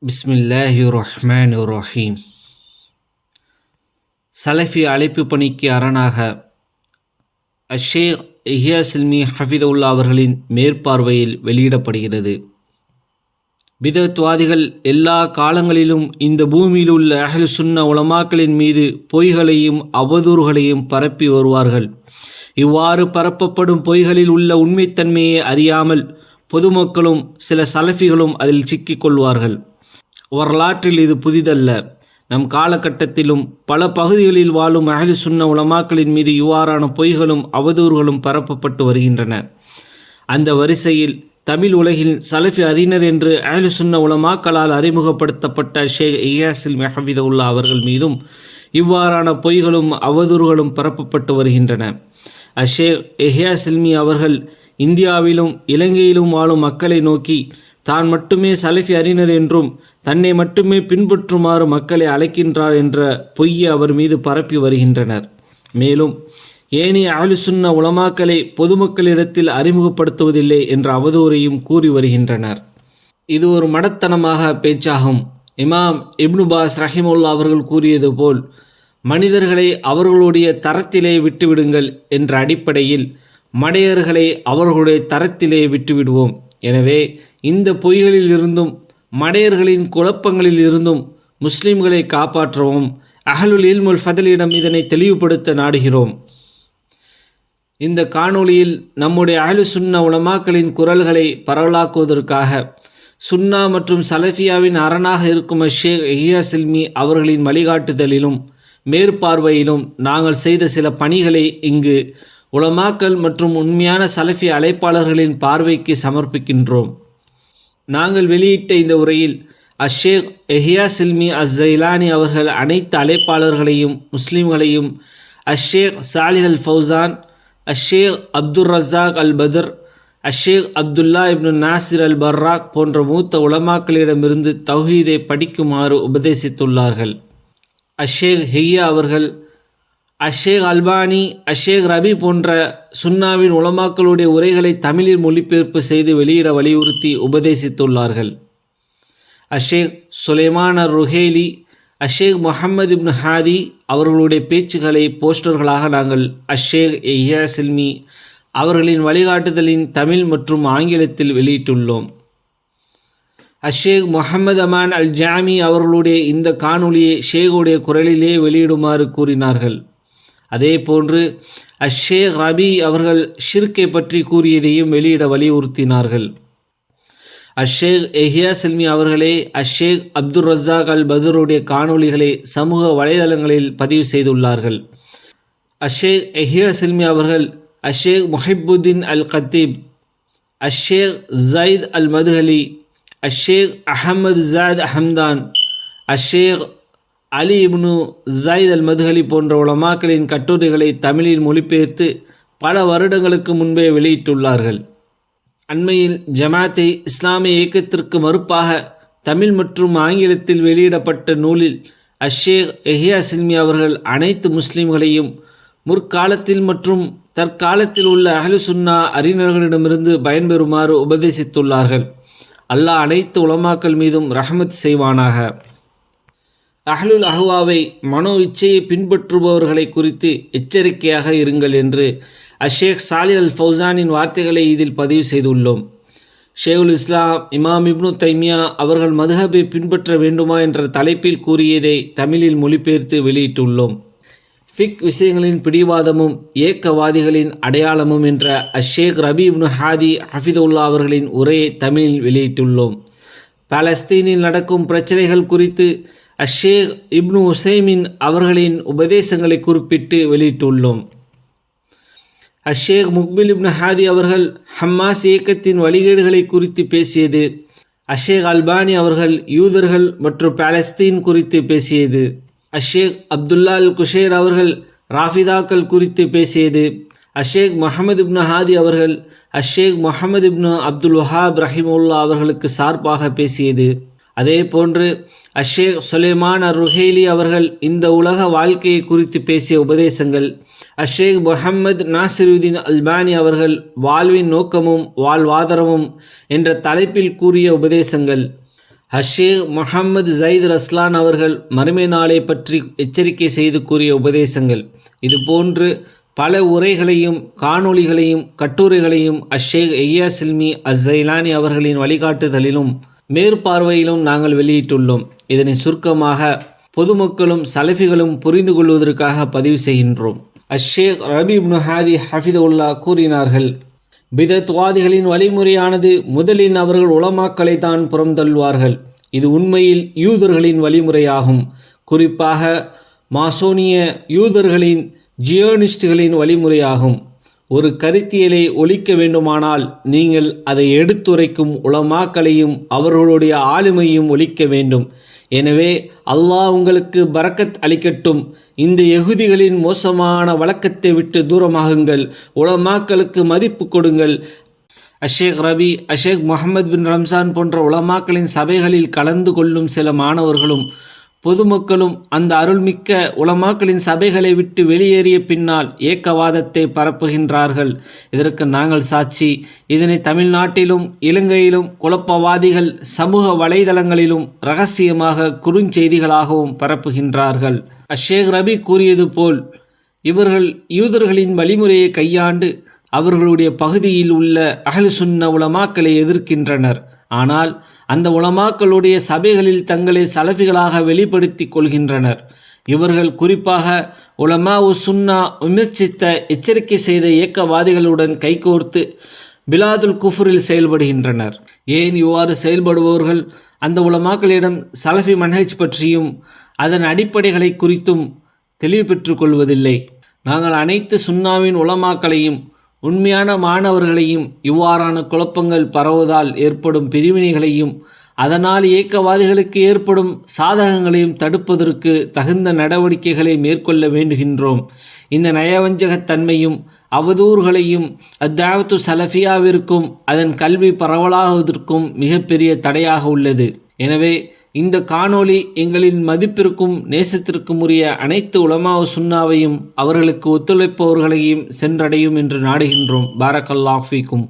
பிஸ்மில்லாஹிர்ரஹ்மானிர்ரஹீம். சலஃபி அழைப்பு பணிக்கு அரணாக அஷேக் இஹ்யா சில்மி ஹஃபிதுல்லா அவர்களின் மேற்பார்வையில் வெளியிடப்படுகிறது. பிதத்வாதிகள் எல்லா காலங்களிலும் இந்த பூமியில் உள்ள அஹ்லு சுன்னா உலமாக்களின் மீது பொய்களையும் அவதூறுகளையும் பரப்பி வருவார்கள். இவ்வாறு பரப்பப்படும் பொய்களில் உள்ள உண்மைத்தன்மையை அறியாமல் பொதுமக்களும் சில சலஃபிகளும் அதில் சிக்கிக் கொள்வார்கள். வரலாற்றில் இது புதிதல்ல. நம் காலகட்டத்திலும் பல பகுதிகளில் வாழும் அஹ்லு சுன்னா உலமாக்களின் மீது இவ்வாறான பொய்களும் அவதூறுகளும் பரப்பப்பட்டு வருகின்றன. அந்த வரிசையில் தமிழ் உலகில் சலஃபி அறிஞர் என்று அஹ்லு சுன்னா உலமாக்களால் அறிமுகப்படுத்தப்பட்ட ஷேக் இஹ்யா சில்மி ஹஃபிதுல்லா அவர்கள் மீதும் இவ்வாறான பொய்களும் அவதூறுகளும் பரப்பப்பட்டு வருகின்றன. ஷேக் இஹ்யா சில்மி அவர்கள் இந்தியாவிலும் இலங்கையிலும் வாழும் மக்களை நோக்கி தான் மட்டுமே சலஃபி அறிஞர் என்றும் தன்னை மட்டுமே பின்பற்றுமாறு மக்களை அழைக்கின்றார் என்ற பொய்யை அவர் மீது பரப்பி வருகின்றனர். மேலும் ஏனைய அஹ்லு சுன்னா உலமாக்களை பொதுமக்களிடத்தில் அறிமுகப்படுத்துவதில்லை என்ற அவதூறையும் கூறி வருகின்றனர். இது ஒரு மடத்தனமாக பேச்சாகும். இமாம் இப்னு பாஸ் ரஹிமுல்லா அவர்கள் கூறியது போல், மனிதர்களை அவர்களுடைய தரத்திலே விட்டுவிடுங்கள் என்ற அடிப்படையில் மடையர்களை அவர்களுடைய தரத்திலே விட்டுவிடுவோம். எனவே இந்த பொய்களில் இருந்தும் மடையர்களின் குழப்பங்களில் இருந்தும் முஸ்லிம்களை காப்பாற்றவும் அஹ்லுல் இல்முல் ஃபதலிடம் இதனை தெளிவுபடுத்த நாடுகிறோம். இந்த காணொளியில் நம்முடைய அஹ்லு சுன்னா உலமாக்களின் குரல்களை பரவலாக்குவதற்காக சுன்னா மற்றும் சலஃபியாவின் அரணாக இருக்கும் ஷேக் இஹ்யா சில்மி அவர்களின் வழிகாட்டுதலிலும் மேற்பார்வையிலும் நாங்கள் செய்த சில பணிகளை இங்கு உலமாக்கள் மற்றும் உண்மையான சலஃபி அழைப்பாளர்களின் பார்வைக்கு சமர்ப்பிக்கின்றோம். நாங்கள் வெளியிட்ட இந்த உரையில் ஷேக் இஹ்யா சில்மி ஜைலானி அவர்கள் அனைத்து அழைப்பாளர்களையும் முஸ்லிம்களையும் ஷேக் சாலிஹ் அல் ஃபௌசான், ஷேக் அப்துர் ரஸாக் அல் பத்ர், ஷேக் அப்துல்லா இப்னு நாசிர் அல் பர்ராக் போன்ற மூத்த உலமாக்களிடமிருந்து தௌஹீதை படிக்குமாறு உபதேசித்துள்ளார்கள். ஷேக் இஹ்யா அவர்கள் ஷேக் அல்பானி, ஷேக் ரபி போன்ற சுன்னாவின் உலமாக்களுடைய உரைகளை தமிழில் மொழிபெயர்ப்பு செய்து வெளியிட வலியுறுத்தி உபதேசித்துள்ளார்கள். ஷேக் சுலைமான் அர் ருஹேலி, ஷேக் முஹம்மது இப்னு ஹாதி அவர்களுடைய பேச்சுக்களை போஸ்டர்களாக நாங்கள் ஷேக் இஹ்யா சில்மி அவர்களின் வழிகாட்டுதலின் தமிழ் மற்றும் ஆங்கிலத்தில் வெளியிட்டுள்ளோம். ஷேக் முஹம்மது அமான் அல் ஜாமி அவர்களுடைய இந்த காணொளியை ஷேகுடைய குரலிலே வெளியிடுமாறு கூறினார்கள். அதே போன்று ஷேக் ரபி அவர்கள் ஷிர்கை பற்றி கூறியதையும் வெளியிட வலியுறுத்தினார்கள். ஷேக் இஹ்யா சில்மி அவர்களே ஷேக் அப்துர் ரஸாக் அல் பத்ருடைய காணொளிகளை சமூக வலைதளங்களில் பதிவு செய்துள்ளார்கள். ஷேக் இஹ்யா சில்மி அவர்கள் ஷேக் முஹிப்புதீன் அல் கத்தீப், ஷேக் ஜயித் அல் மதுஹலி, ஷேக் அஹமது ஜாத் ஹம்தான், ஷேக் அலி இப்னு ஜயித் அல் மதுஹலி போன்ற உலமாக்களின் கட்டுரைகளை தமிழில் மொழிபெயர்த்து பல வருடங்களுக்கு முன்பே வெளியிட்டுள்ளார்கள். அண்மையில் ஜமாத்தை இஸ்லாமிய இயக்கத்திற்கு மறுப்பாக தமிழ் மற்றும் ஆங்கிலத்தில் வெளியிடப்பட்ட நூலில் ஷேக் இஹ்யா சில்மி அவர்கள் அனைத்து முஸ்லிம்களையும் முற்காலத்தில் மற்றும் தற்காலத்தில் உள்ள அஹ்லு சுன்னா அறிஞர்களிடமிருந்து பயன்பெறுமாறு உபதேசித்துள்ளார்கள். அல்லாஹ் அனைத்து உலமாக்கள் மீதும் ரஹ்மத் செய்வானாக. அஹ்லுல் அஹ்வாவை மனோ இச்சையை பின்பற்றுபவர்களை குறித்து எச்சரிக்கையாக இருங்கள் என்று ஷேக் சாலிஹ் அல் ஃபௌசானின் வார்த்தைகளை இதில் பதிவு செய்துள்ளோம். ஷேகுல் இஸ்லாம் இமாம் இப்னு தைமியா அவர்கள் மதுஹபை பின்பற்ற வேண்டுமா என்ற தலைப்பில் கூறியதை தமிழில் மொழிபெயர்த்து வெளியிட்டுள்ளோம். ஃபிக் விஷயங்களின் பிடிவாதமும் ஏக்கவாதிகளின் அடையாளமும் என்ற ஷேக் ரபி இப்னு ஹாதி ஹஃபிதுல்லா அவர்களின் உரையை தமிழில் வெளியிட்டுள்ளோம். பாலஸ்தீனில் நடக்கும் பிரச்சனைகள் குறித்து ஷேக் இப்னு உசைமின் அவர்களின் உபதேசங்களை குறிப்பிட்டு வெளியிட்டுள்ளோம். ஷேக் முக்பில் இப்னு ஹாதி அவர்கள் ஹம்மாஸ் இயக்கத்தின் வழிகேடுகளை குறித்து பேசியது, ஷேக் அல்பானி அவர்கள் யூதர்கள் மற்றும் பாலஸ்தீன் குறித்து பேசியது, ஷேக் அப்துல்லா அல் குஷேர் அவர்கள் ராஃபிதாக்கள் குறித்து பேசியது, ஷேக் முஹம்மது இப்னு ஹாதி அவர்கள் ஷேக் முஹம்மது இப்னு அப்துல் வஹாப் ரஹிமுல்லா அவர்களுக்கு சார்பாக பேசியது. அதே போன்று ஷேக் சுலைமான் அர் ருஹேலி அவர்கள் இந்த உலக வாழ்க்கையை குறித்து பேசிய உபதேசங்கள், ஷேக் முஹம்மது நாசிருதீன் அல்பானி அவர்கள் வாழ்வின் நோக்கமும் வாழ்வாதாரமும் என்ற தலைப்பில் கூறிய உபதேசங்கள், ஷேக் முஹம்மது ஜயீத் ரஸ்லான் அவர்கள் மறுமை நாளை பற்றி எச்சரிக்கை செய்து கூறிய உபதேசங்கள். இதுபோன்று பல உரைகளையும் காணொளிகளையும் கட்டுரைகளையும் ஷேக் இல்யாஸ் இல்மி அஸ்ஸைலானி அவர்களின் வழிகாட்டுதலிலும் மேற்பார்வையிலும் நாங்கள் வெளியிட்டுள்ளோம். இதனை சுருக்கமாக பொதுமக்களும் சலஃபிகளும் புரிந்து கொள்வதற்காக பதிவு செய்கின்றோம். ஷேக் ரபி இப்னு ஹாதி ஹஃபிதுல்லா கூறினார்கள், பிதத்வாதிகளின் வழிமுறையானது முதலில் அவர்கள் உலமாக்களை தான் புறந்தள்ளுவார்கள். இது உண்மையில் யூதர்களின் வழிமுறையாகும். குறிப்பாக மாசோனிய யூதர்களின் ஜியோனிஸ்டுகளின் வழிமுறையாகும். ஒரு கருத்தியலை ஒழிக்க வேண்டுமானால் நீங்கள் அதை எடுத்துரைக்கும் உலமாக்களையும் அவர்களுடைய ஆளுமையும் ஒழிக்க வேண்டும். எனவே அல்லாஹ் உங்களுக்கு பரக்கத் அளிக்கட்டும். இந்த யகுதிகளின் மோசமான வழக்கத்தை விட்டு தூரமாகுங்கள். உலமாக்களுக்கு மதிப்பு கொடுங்கள். ஷேக் ரபி, ஷேக் முஹம்மது பின் ரம்சான் போன்ற உலமாக்களின் சபைகளில் கலந்து கொள்ளும் சில மாணவர்களும் பொதுமக்களும் அந்த அருள்மிக்க உலமாக்களின் சபைகளை விட்டு வெளியேறிய பின்னால் ஏக்கவாதத்தை பரப்புகின்றார்கள். இதற்கு நாங்கள் சாட்சி. இதனை தமிழ்நாட்டிலும் இலங்கையிலும் குழப்பவாதிகள் சமூக வலைதளங்களிலும் இரகசியமாக குறுஞ்செய்திகளாகவும் பரப்புகின்றார்கள். ஷேக் ரபி கூறியது போல் இவர்கள் யூதர்களின் வழிமுறையை கையாண்டு அவர்களுடைய பகுதியில் உள்ள அஹ்லு சுன்னா உலமாக்களை எதிர்க்கின்றனர். ஆனால் அந்த உலமாக்களுடைய சபைகளில் தங்களை சலஃபிகளாக வெளிப்படுத்தி கொள்கின்றனர். இவர்கள் குறிப்பாக உலமா சுன்னா விமர்சித்த எச்சரிக்கை செய்த இயக்கவாதிகளுடன் கைகோர்த்து பிலாதுல் குஃபுரில் செயல்படுகின்றனர். ஏன் இவ்வாறு செயல்படுபவர்கள் அந்த உலமாக்களிடம் சலஃபி மன்ஹஜ் பற்றியும் அதன் அடிப்படைகளை குறித்தும் தெளிவு பெற்று கொள்வதில்லை. நாங்கள் அனைத்து சுன்னாவின் உலமாக்களையும் உண்மையான மாணவர்களையும் இவ்வாறான குழப்பங்கள் பரவுவதால் ஏற்படும் பிரிவினைகளையும் அதனால் இயக்கவாதிகளுக்கு ஏற்படும் சாதகங்களையும் தடுப்பதற்கு தகுந்த நடவடிக்கைகளை மேற்கொள்ள வேண்டுகின்றோம். இந்த நயவஞ்சகத்தன்மையும் அவதூறுகளையும் அத்தாவத்து சலஃபியாவிற்கும் அதன் கல்வி பரவலாகுவதற்கும் மிகப்பெரிய தடையாக உள்ளது. எனவே இந்த காணொளி எங்களின் மதிப்பிற்கும் நேசத்திற்கும் உரிய அனைத்து உலமா சுன்னாவையும் அவர்களுக்கு ஒத்துழைப்பவர்களையும் சென்றடையும் என்று நாடுகின்றோம். பாரக்கல்லாஹு ஃபீக்கும்.